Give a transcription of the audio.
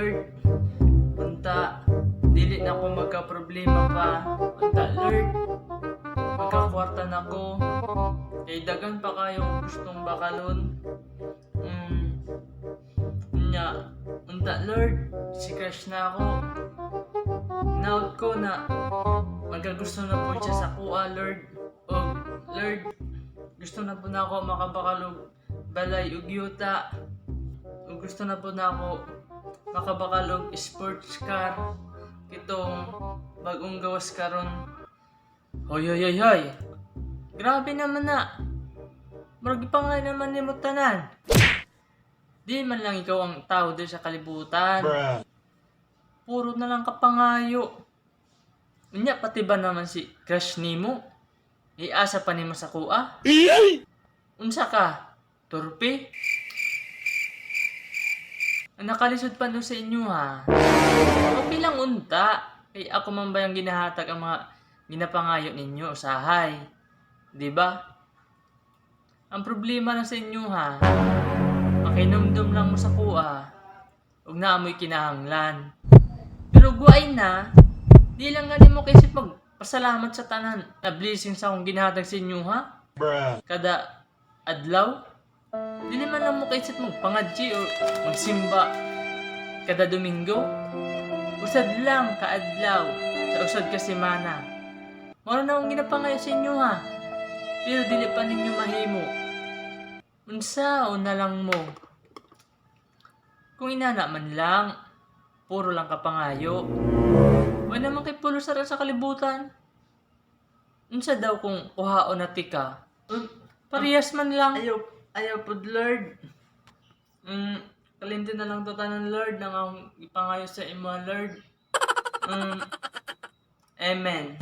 Lord. Unta, dili na ko magka-problema pa. Unta, Lord. Magkakwarta na ko. Kay dagan pa kayong gustong bakalon. Unta, Lord. Si crush na ako. Naut ko na magagusto na po siya sa kuha, Lord. O, Lord, gusto na po na ako makabakalog balay ug yuta. O gusto na po na ako makabakalog sports car. Itong bagong gawas karon. Hoy, hoy, hoy, hoy. Grabe naman na. Maragi pa nga naman ni mo tanan. Di man lang ikaw ang tao din sa kalibutan. Puro na lang kapangayo. Unya pati ba naman si crush nimo? Iasa pa nimo sa kuha? Unsa ka? Turpe? Nakalisod pa no sa inyo ha. Okay lang unta. Kay ako man ba yung ginahatag ang mga ginapangayo ninyo usahay? 'Di ba? Ang problema na sa inyo ha. Makinomdom lang mo sa kuha. Ug naamoy kinahanglan. Pero guay na, di lang gani mo kaisip magpasalamat sa tanan na blessing sa akong ginahatag sa inyo ha? Kada adlaw? Di naman lang mo kaisip magpangadji o magsimba kada Domingo? Usad lang kaadlaw sa usad ka semana. Mao na akong ginapangayo sa inyo ha. Pero dili pa ninyo mahimo. Unsa na lang mo? Kung inana man lang, puro lang kapangayo. Wala naman kay pulo sa kalibutan. Unsa daw kung kuhaon na tika? Parehas man lang. Ayaw po, Lord. Kalimti na lang to tanan, Lord, nang akong ipangayo sa imo, Lord. Amen.